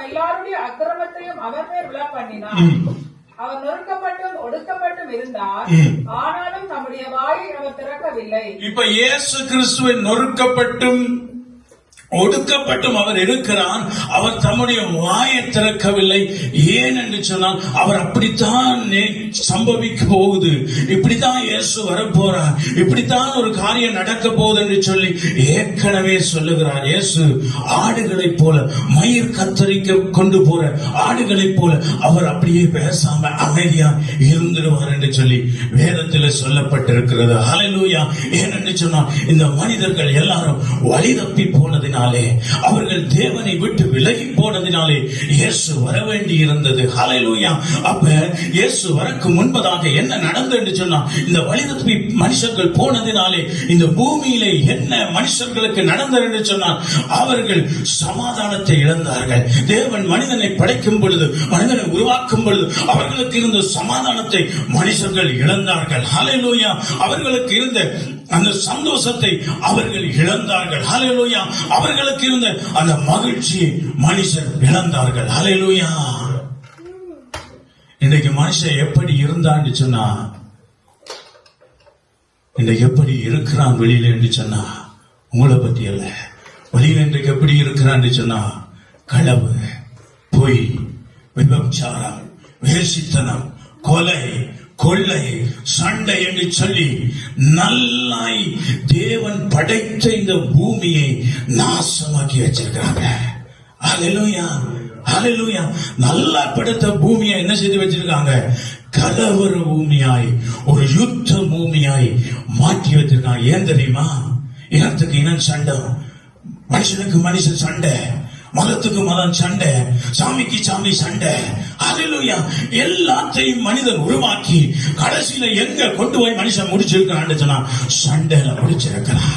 நாம் எல்லாருடைய அக்கிரமத்தையும் அவர் மேல் விழ பண்ணினார். அவர் நொறுக்கப்பட்டும் ஒடுக்கப்பட்டும் இருந்தார், ஆனாலும் நம்முடைய வாயை அவர் திறக்கவில்லை. இப்ப இயேசு கிறிஸ்துவை நொறுக்கப்பட்டும் ஒடுக்கப்பட்டும் அவர் இருக்கிறார். அவர் தம்முடைய வாயை திறக்கவில்லை. ஏன் என்று சொன்னால் அவர் அப்படித்தான் சம்பவிக்க போகுது, இப்படித்தான் இயேசு வரப்போறார், இப்படித்தான் ஒரு காரியம் நடக்க போகுது என்று சொல்லி ஏற்கனவே சொல்லுகிறார். இயேசு ஆடுகளைப் போல, மயிர் கத்தரிக்க கொண்டு போற ஆடுகளைப் போல அவர் அப்படியே பேசாம அமைதியா இருந்துடுவார் என்று சொல்லி வேதத்தில் சொல்லப்பட்டிருக்கிறது. ஹல்லேலூயா. ஏன் என்று சொன்னால் இந்த மனிதர்கள் எல்லாரும் வழி தப்பி போனதினால், அவர்கள் தேவனை விட்டு விலகி போனதினாலே இயேசு வர வேண்டி இருந்தது. ஹல்லேலூயா. அப்ப இயேசு வரக்கு முன்பதாக என்ன நடந்தது என்று சொன்னா, இந்த வழிதப்பி மனுஷர்கள் போனதினாலே இந்த பூமியிலே என்ன மனுஷர்களுக்கு நடந்தது என்று சொன்னால், அவர்கள் சமாதானத்தை இழந்தார்கள். தேவன் மனிதனை படைக்கும் பொழுது, மனிதனை உருவாக்கும் பொழுது அவர்களுக்கு இருந்த சமாதானத்தை மனுஷர்கள் இழந்தார்கள். ஹல்லேலூயா. அவர்களுக்கு இருந்த அந்த சந்தோஷத்தை அவர்கள் இழந்தார்கள். ஹல்லேலூயா. அவர்களுக்கு இருந்த அந்த மகிழ்ச்சியை மனுஷர் இழந்தார்கள். ஹல்லேலூயா. இன்றைக்கு மனுஷன் எப்படி இருந்தான்னு சொன்னா, இன்றைக்கு எப்படி இருக்கிறான் வெளியில என்று சொன்னா, உங்களை பத்தி அல்ல, வெளியில இன்றைக்கு எப்படி இருக்கிறான்னு சொன்னா, களவு, பொய், விபச்சாரம், வேசித்தனம், கொலை, கொள்ளை, சண்டை என்று சொல்லி நல்லாய் தேவன் படைத்த இந்த பூமியை நாசமாக்கி வச்சிருக்காங்க. ஹல்லேலூயா. ஹல்லேலூயா. நல்லா படைத்த பூமியை என்ன செய்து வச்சிருக்காங்க? கலவர பூமியாய், ஒரு யுத்த பூமியாய் மாற்றி வச்சிருக்காங்க. ஏன் தெரியுமா? இனத்துக்கு இனம் சண்டை, மனுஷனுக்கு மனுஷன் சண்டை, மதத்துக்கு மதம் சண்டை, சாமிக்கு சாமி சண்டை. ஹல்லேலூயா. எல்லாத்தையும் மனிதன் உருவாக்கி கடைசியில எங்க கொண்டு போய் மனுஷன் முடிச்சிருக்கான்னு சொன்னா, சண்டையில முடிச்சிருக்கிறான்.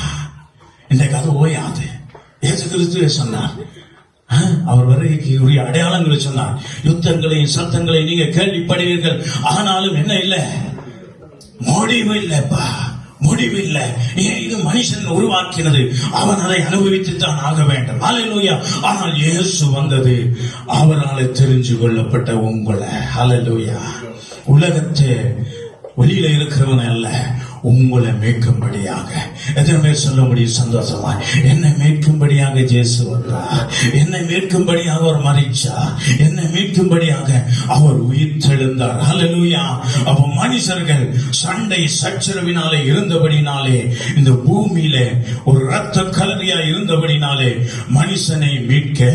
இன்றைக்கு அது ஓயாது. இயேசு கிறிஸ்துவே சொன்னார், அவர் வருகைக்கு உரிய அடையாளங்களை சொன்னார். யுத்தங்களையும் சத்தங்களையும் நீங்க கேள்விப்படுவீர்கள், ஆனாலும் என்ன இல்லை, முடிவு இல்லப்பா, முடிவில்லை. இது மனுஷன் உருவாக்கினது, அவன் அதை அனுபவித்துத்தான் ஆக வேண்டும். ஹல்லேலூயா. ஆனால் இயேசு வந்தது அவரால் தெரிஞ்சு கொள்ளப்பட்ட உங்களை. ஹல்லேலூயா. உலகத்தை வெளியில இருக்கிறவன் அல்ல, உங்களை மீட்கும்படியாக. எதனை சொல்ல முடியும் சந்தோஷமா? என்னை மீட்கும்படியாக இயேசு வந்தார், என்னை மீட்கும்படியாக அவர் மரிச்சார், என்னை மீட்கும்படியாக அவர் உயிர்த்தெழுந்தார். ஹல்லேலூயா. அப்ப மனுஷர்கள் சண்டை சச்சரவினாலே இருந்தபடினாலே, இந்த பூமியில ஒரு ரத்த கலரியா இருந்தபடினாலே மனுஷனை மீட்க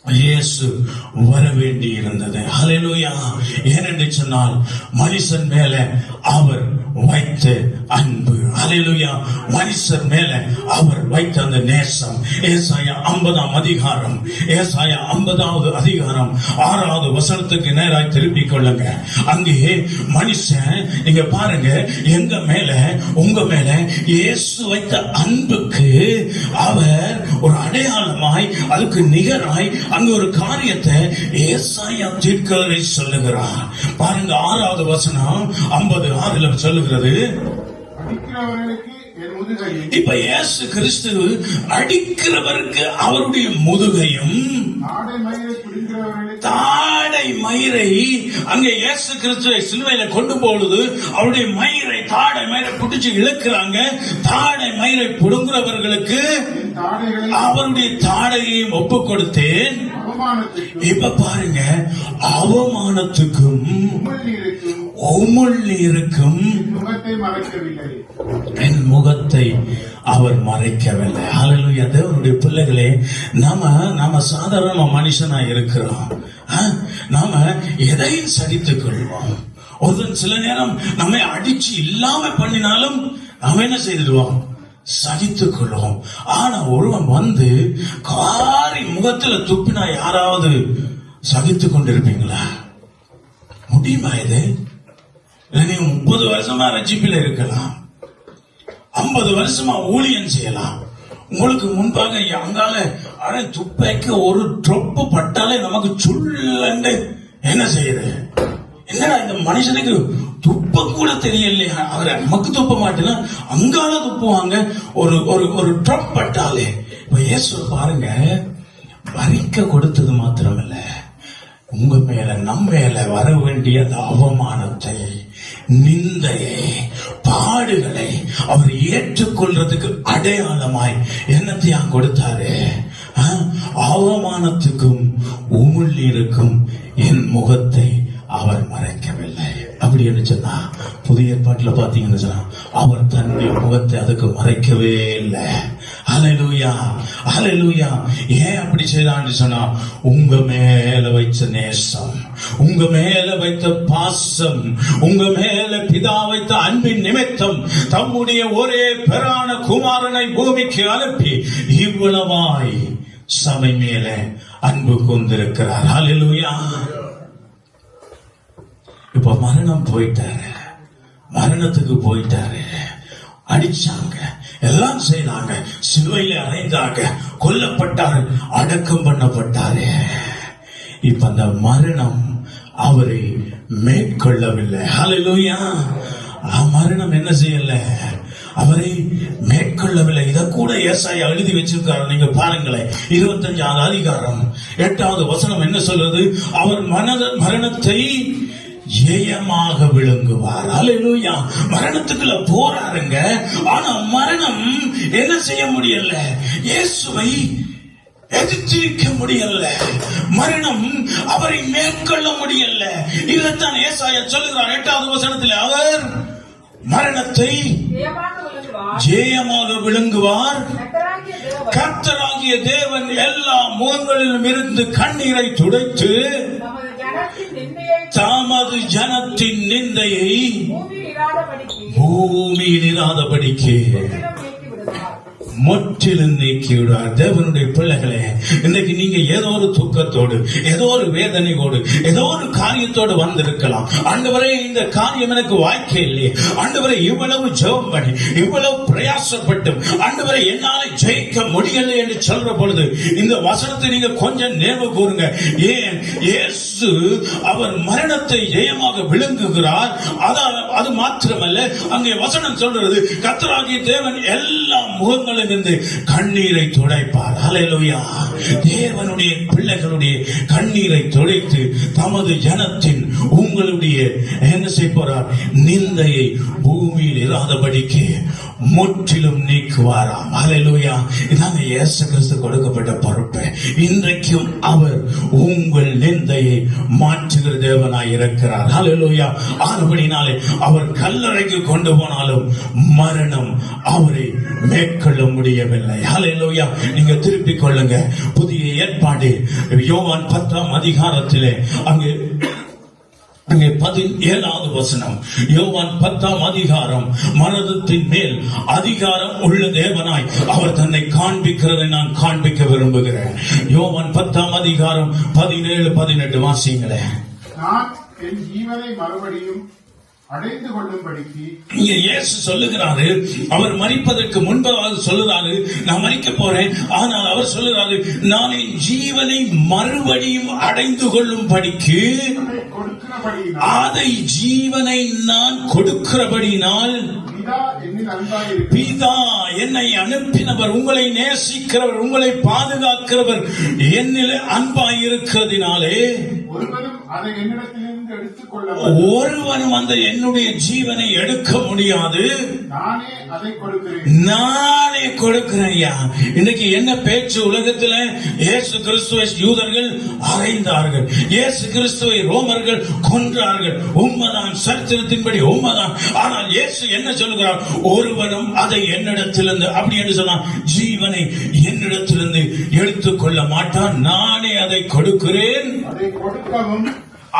இயேசு வர வேண்டி இருந்தது. ஹல்லேலூயா. ஏனென்று சொன்னால் மனுஷன் மேல அவர் வைத்த அன்பு. ஹல்லேலூயா. மனுஷன் மேல அவர் வைத்த அந்த நேசம். ஏசாயா 50ஆம் அதிகாரம், ஏசாயா 50வது அதிகாரம் 6வது வசனத்துக்கு நேராய் திருப்பிக் கொள்ளுங்க. அங்கே மனுஷன் நீங்க பாருங்க, எங்க மேல, உங்க மேல இயேசு வைத்த அன்புக்கு அவர் ஒரு அடையாளமாய், அதுக்கு நிகராய் அங்க ஒரு காரியத்தை ஏசாயா தீர்க்கதரிசி சொல்லுகிறார். பாருங்க 6வது வசனம் 56ல சொல்லுகிறது, இப்ப இயேசு கிறிஸ்து அடிக்கிறவருக்கு அவருடைய முதுகையும், தாடை மயிரை, அங்கே இயேசு கிறிஸ்துவை சிலுவையில கொண்டு போகுது, அவருடைய மயிரை, தாடை மயிரை பிடிச்சு இழுக்கிறாங்க. தாடை மயிரை புடுங்குறவர்களுக்கு அவருடைய தாடையையும் ஒப்பு கொடுத்தேன். இப்ப பாருங்க, அவமானத்துக்கும் உமிழ்நீருக்கும் என் முகத்தை அவர் மறைக்கவில்லை. ஹல்லேலூயா. தேவனுடைய பிள்ளைகளே, நாம சாதாரண மனுஷனா இருக்கிறோம். நாம எதையும் சகித்துக் கொள்வோம். ஒருத்தன் சில நேரம் நம்மை அடிச்சு இல்லாம பண்ணினாலும் நாம என்ன செய்துடுவோம்? சகித்துக் கொள்வோம். ஆனா ஒருவன் வந்து காரி முகத்துல துப்பினா யாராவது சகித்துக் கொண்டிருப்பீங்களா? முடியுமா? இது நீ 30 வருஷமா ரட்சிப்பில் இருக்கலாம், 50 வருஷமா ஊழியம் செய்யலாம். உங்களுக்கு முன்பாக அங்கால துப்பைக்கு ஒரு ட்ரொப்பு பட்டாலே நமக்கு சுள்ளண்டு என்ன செய்யுது? என்னடா இந்த மனுஷனுக்கு துப்ப கூட தெரியலையா? அவரை நமக்கு துப்ப மாட்டேன்னா அங்கால துப்புவாங்க. ஒரு ட்ரப் பட்டாலே. இப்ப இயேசு பாருங்க, மறிக்க கொடுத்தது மாத்திரமல்ல, உங்க மேல நம்ம மேல வர வேண்டிய அந்த அவமானத்தை, நிந்தையை, பாடுகளை அவர் ஏற்றுக்கொள்றதுக்கு அடையாளமாய் என்னத்தையும் கொடுத்தாரு. அவமானத்துக்கும் உமிழ்நீருக்கும் என் முகத்தை அவர் மறைக்கவில்லை. அப்படி என்று சொன்னா புதிய ஏற்பாட்டில் பாத்தீங்கன்னு சொன்னா அவர் தன்னுடைய முகத்தை அதுக்கு மறைக்கவே இல்லை. ஹல்லேலூயா, ஹல்லேலூயா. ஏன் அப்படி செய்தான்னு சொன்னா, உங்க மேல வைத்த நேசம், உங்க மேல வைத்த பாசம், உங்க மேல பிதா வைத்த அன்பின் நிமித்தம் தம்முடைய ஒரே பெறான குமாரனை பூமிக்கு அனுப்பி இவ்வளவாய் சபை மேல அன்பு கொண்டிருக்கிறார். ஹல்லேலூயா. இப்ப மரணம் போயிட்டாரு, மரணத்துக்கு போயிட்டாரு. அடிச்சாங்க, எல்லாம் செய்தாங்க, சிலுவையில அறைந்தாங்க, கொல்லப்பட்டாரு, அடக்கம் பண்ணப்பட்டாரு. இப்ப அந்த மரணம் அவரை மேற்கொள்ளவில்லை. ஹல்லேலூயா. மரணம் என்ன செய்யல, அவரை மேற்கொள்ளவில்லை. இத கூட ஏசாயா எழுதி வச்சிருக்காரு. நீங்க பாருங்களேன், 25வது அதிகாரம் 8வது வசனம் என்ன சொல்றது? அவர் மரணத்தை ஜெயமாக விளங்குவார். ஹல்லேலூயா. மரணத்துக்குள்ள போறாருங்க, ஆனா மரணம் என்ன செய்ய முடியல, இயேசுவை எதிர்த்திருக்க முடியல. மரணம் அவரை மேற்கொள்ள முடியல. இதைத்தான் ஏசாயா சொல்லுகிறார் 8வது வசனத்தில். அவர் மரணத்தை ஜெயமாக விளங்குவார். கர்த்தராகிய தேவன் எல்லா முகங்களிலும் இருந்து கண்ணீரை துடைத்து தமது ஜனத்தின் நிந்தையை பூமியில் இராதபடிக்கு முற்றிலும் நீக்கிவிடுவார். தேவனுடைய பிள்ளைகளே, இன்னைக்கு நீங்க ஏதோ ஒரு துக்கத்தோடு, ஏதோ ஒரு வேதனையோடு, ஏதோ ஒரு காரியத்தோடு வந்திருக்கலாம். ஆண்டவரே, இந்த காரியம் எனக்கு வாய்க்க இல்லையே, ஆண்டவரே இவ்வளவு ஜெபம் பண்ணி, இவ்வளவு பிரயாசப்பட்டும் ஆண்டவரே என்னால ஜெயிக்க முடியலை என்று சொல்ற பொழுது இந்த வசனத்தை நீங்க கொஞ்சம் நினைவு கூறுங்க. ஏன் இயேசு அவர் மரணத்தை ஜெயமாக விளங்குகிறார். அது மாத்திரமல்ல, அங்கே வசனம் சொல்றது, கர்த்தராகிய தேவன் எல்லா முகங்களும் இருந்து கண்ணீரை துடைப்பார். ஹல்லேலூயா. தேவனுடைய பிள்ளைகளுடைய கண்ணீரை துடைத்து தமது ஜனத்தின் உங்களுடைய என்ன செய்ய போறார், நிந்தையை பூமியில் இராதபடிக்கு முற்றிலும் நீக்குவாராம். ஹல்லேலூயா. இதாங்க இயேசு கிறிஸ்து கொடுக்கப்பட்ட பொறுப்பு. இன்றைக்கும் அவர் உங்கள் நிந்தையை மாற்றுகிற தேவனாய் இருக்கிறார். ஹல்லேலூயா. ஆனபடினாலே அவர் கல்லறைக்கு கொண்டு போனாலும் மரணம் அவரை மேற்கொள்ள முடியவில்லை. ஹல்லேலூயா. நீங்க திருப்பிக் கொள்ளுங்க. புதிய ஏற்பாடு யோவான் 10ஆம் அதிகாரத்திலே அங்கே 17வது வசனம். யோவான் 10ஆம் அதிகாரம். மரணத்தின் மேல் அதிகாரம் உள்ள தேவனாய் அவர் தன்னை காண்பிக்கிறதை நான் காண்பிக்க விரும்புகிறேன். யோவான் 10ஆம் அதிகாரம் 17-18 வாசிங்களேன். நான் என் ஜீவனை மறுபடியும் அடைந்து கொள்ளும்படிக்கு. இங்க இயேசு சொல்லுகிறாரு, அவர் மரிப்பதற்கு முன்பாக சொல்லுறாரு, நான் மரிக்க போறேன். ஆனால் அவர் சொல்லுறாரு, நான் என் ஜீவனை மறுபடியும் அடைந்து கொள்ளும்படிக்கு, அதை ஜீவனை நான் கொடுக்கிறபடினால் பிதா என்னை அனுப்பினவர், உங்களை நேசிக்கிறவர், உங்களை பாதுகாக்கிறவர் என்னில் அன்பாயிருக்கிறதினாலே ஒருவனும் அந்த என்னுடைய ஜீவனை எடுக்க முடியாது, நானே கொடுக்கிறேன். இன்னைக்கு என்ன பேச்சு உலகத்தில்? இயேசு கிறிஸ்துவை யூதர்கள் அறைந்தார்கள், இயேசு கிறிஸ்துவை ரோமர்கள் கொன்றார்கள். உண்மைதான், சரித்திரத்தின்படி உண்மைதான். ஆனால் இயேசு என்ன சொல்லுகிறார்? ஒருவனும் அதை என்னிடத்திலிருந்து, அப்படி என்று சொன்னார், ஜீவனை என்னிடத்திலிருந்து எடுத்துக்கொள்ள மாட்டான், நானே அதை கொடுக்கிறேன்.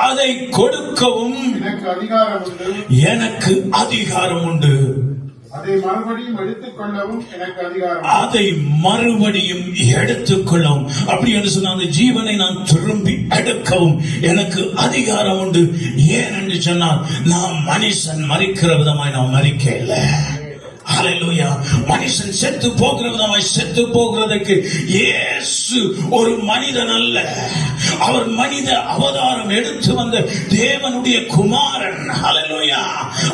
அதை கொடுக்கவும் எனக்கு அதிகாரம் உண்டு. அதை மறுபடியும் எடுத்துக்கொள்ளவும் எனக்கு அதிகாரம். அதை மறுபடியும் எடுத்துக்கொள்ளவும், அப்படி என்று சொன்ன அந்த ஜீவனை நான் திரும்பி எடுக்கவும் எனக்கு அதிகாரம் உண்டு. ஏன் என்று சொன்னால், நாம் மனுஷன் மரிக்கிற விதமாய் நாம் மரிக்க இல்லை. ஹல்லேலூயா. மனுஷன் செத்து போகிற விதமாய் செத்து போகிறதுக்கு இயேசு ஒரு மனிதன் அல்ல, அவர் மனித அவதாரம் எடுத்து வந்த தேவனுடைய குமாரன். ஹல்லேலூயா.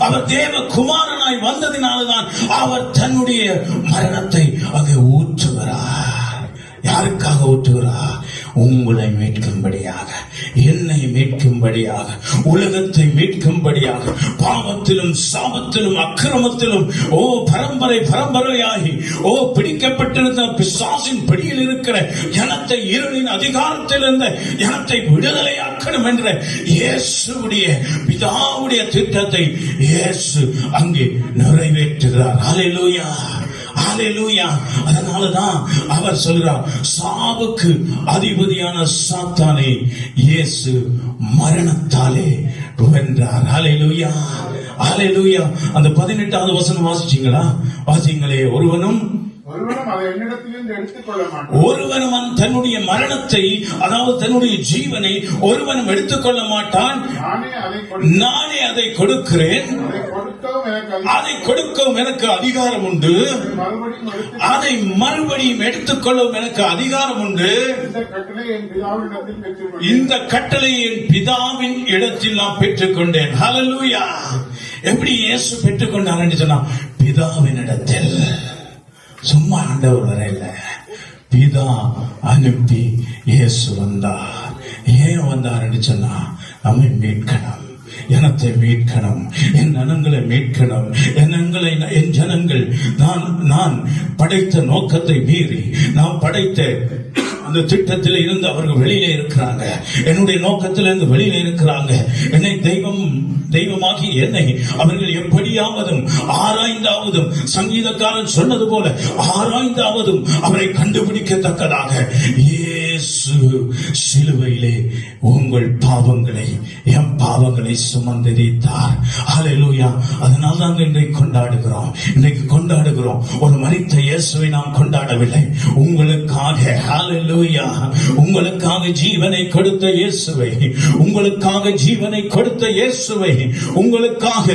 அவர் தேவ குமாரனாய் வந்ததினால்தான் அவர் தன்னுடைய மரணத்தை அங்கே ஊற்றுகிறார். யாருக்காக ஊற்றுகிறார்? உங்களை மீட்கும்படியாக, என்னை மீட்கும்படியாக, உலகத்தை மீட்கும்படியாக, பாவத்திலும் சாபத்திலும் அக்கிரமத்திலும் பரம்பரையாகி பிடிக்கப்பட்டிருந்த பிசாசின் பிடியில் இருக்கிற ஜனத்தை, இருளின் அதிகாரத்தில் இருந்த ஜனத்தை விடுதலையாக்கணும் என்ற இயேசுவுடைய பிதாவுடைய திட்டத்தை இயேசு அங்கே நிறைவேற்றுகிறார். ஹல்லேலூயா, ஹல்லேலூயா. அதனாலதான் அவர் சொல்கிறார், சாவுக்கு அதிபதியான சாத்தானை இயேசு மரணத்தாலே வென்றார். ஹல்லேலூயா, ஹல்லேலூயா. அந்த 18வது வசனம் வாசிச்சீங்களா? வாசிங்களே. ஒருவனும் அதை என்னிடத்திலிருந்து எடுத்துக்கொள்ள மாட்டான். ஒருவனும் தன்னுடைய மரணத்தை, அதாவது தன்னுடைய ஜீவனை ஒருவனும் எடுத்துக்கொள்ள மாட்டான். நானே அதை கொடுக்கிறேன். அதை கொடுக்கவும் எனக்கு அதிகாரம் உண்டு. அதை மறுபடியும் எடுத்துக்கொள்ளவும் எனக்கு அதிகாரம் உண்டு. இந்த கட்டளை என் பிதாவின் இடத்தில் நான் பெற்றுக்கொண்டேன். ஹல்லேலூயா. எப்படி இயேசு பெற்றுக்கொண்டார் என்று சொன்னா, பிதாவின் இடத்தில். சும்மா ஆண்டவர் வரையில, பிதா அனுப்பி இயேசு வந்தார். ஏன் வந்தார் என்று சொன்னா, நம்மை மீட்கணும், ஜனத்தை மீட்கணும், என் ஜனங்களை மீட்கணும். என் ஜனங்கள் நான் படைத்த நோக்கத்தை மீறி, நான் படைத்த அந்த திட்டத்தில் இருந்து அவர்கள் வெளியிலே இருக்கிறாங்க. என்னுடைய நோக்கத்திலிருந்து வெளியில இருக்கிறாங்க. என்னை தெய்வமாகி என்னை அவர்கள் எப்படியாவதும் ஆராய்ந்தாவதும், சங்கீதக்காரன் சொன்னது போல ஆராய்ந்தாவதும் அவரை கண்டுபிடிக்கத்தக்கதாக இயேசு சிலுவையிலே உங்கள் பாவங்களை, என் பாவங்களை சுமந்தெரித்தார். ஹல்லேலூயா. அதனால தான் இன்றைக்கு கொண்டாடுகிறோம். ஒரு மரித்த இயேசுவை நாம் கொண்டாடவில்லை, உங்களுக்காக. ஹல்லேலூயா. உங்களுக்காக ஜீவனை கொடுத்த இயேசுவை, உங்களுக்காக ஜீவனை கொடுத்த இயேசுவை, உங்களுக்காக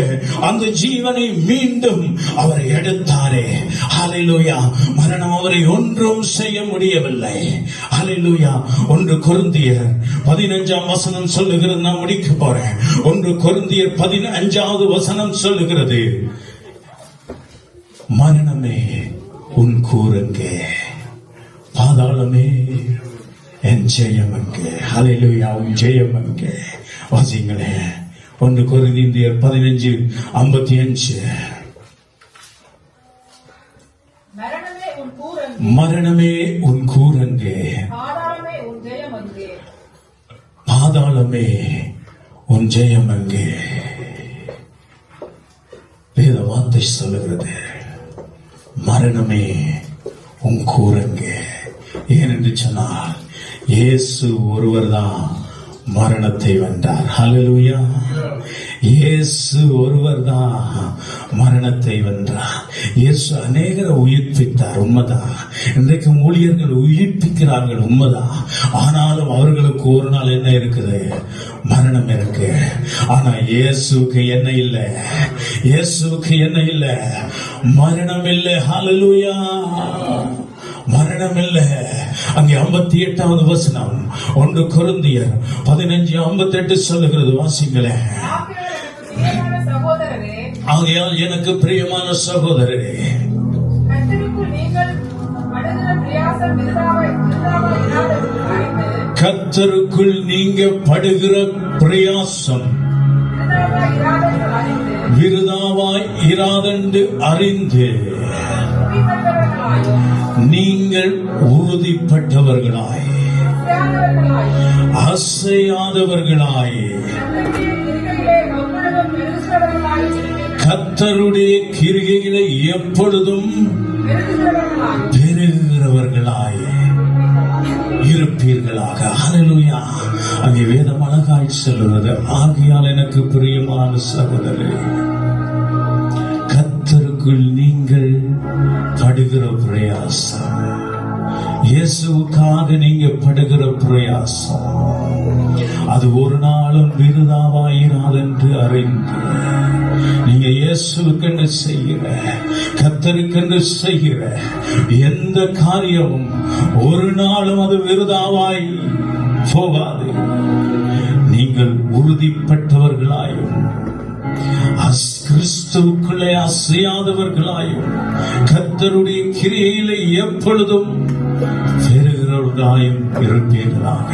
அந்த ஜீவனை மீண்டும் அவர் எடுத்தாரே. ஹல்லேலூயா. மரணம் அவரை ஒன்றும் செய்ய முடியவில்லை. ஹல்லேலூயா. 1 கொரிந்தியர் 15ஆம் வசனம் சொல்லுகிறது. நான் முடிக்க போறேன். 1 கொரிந்தியர் 15வது வசனம் சொல்லுகிறது, மரணமே உன் கூறுங்கே, பாதாளமே என் ஜெயம் அங்கே. ஹல்லேலூயா. உன் ஜெயம் அங்கே. வாசிங்களே. 1 கொரிந்தியர் 15:55. மரணமே உன் கூறங்கே, பாதாளமே உன் ஜெயம் அங்கே. வேத வார்த்தை சொல்லுகிறது, மரணமே உன் கூறங்கே. ஏனென்று சொன்னால், இயேசு ஒருவர் தான் மரணத்தை வென்றார். ஹல்லேலூயா. இயேசு ஒருவர் தான் மரணத்தை வென்றார். இயேசு அநேகரை உயிர்ப்பித்தார், உண்மைதான். இன்றைக்கு ஊழியர்கள் உயிர்ப்பிக்கிறார்கள், உண்மைதான். ஆனாலும் அவர்களுக்கு ஒரு நாள் என்ன இருக்குது? மரணம் இருக்கு. ஆனா இயேசுக்கு என்ன இல்லை? இயேசுக்கு என்ன இல்லை? மரணம் இல்லை. ஹல்லேலூயா. மரணம் இல்ல. அங்கே 58வது வசனம் 1 கொரிந்தியர் 15:58 சொல்லுகிறது. வாசிங்களே. ஆகையால் எனக்கு பிரியமான சகோதரரே, கர்த்தருக்குள் நீங்க படுகிற பிரயாசம் விருதாவாய் இராதென்று அறிந்து நீங்கள் உறுதிப்பட்டவர்களாய், அசையாதவர்களாய், கர்த்தருடைய கிரிகைகளை எப்பொழுதும் பெறுகிறவர்களாய் இருப்பீர்களாக. ஹல்லேலூயா. அங்கே வேதம் அழகாய் சொல்லுகிறது, ஆகையால் எனக்கு பிரியமான சகோதரரே, கர்த்தருக்குள் நீங்கள் படுகிற பிரயாசம், இயேசுவுக்காக நீங்க படுகிற பிரயாசம், அது ஒரு நாளும் விருதாவாயிராது என்று அறிந்து நீங்க இயேசுக்கென்று செய்கிற, கர்த்தருக்கென்று செய்கிற எந்த காரியமும் ஒரு நாளும் அது விருதாவாய் போகாது. நீங்கள் உறுதிப்பட்டவர்களாயும் கிறிஸ்துவுக்குள்ளே அசையாதவர்களாயும் கர்த்தருடைய கிரியையிலே எப்பொழுதும் பெறுகிற ஒன்றாயும் இருப்பீர்களாக.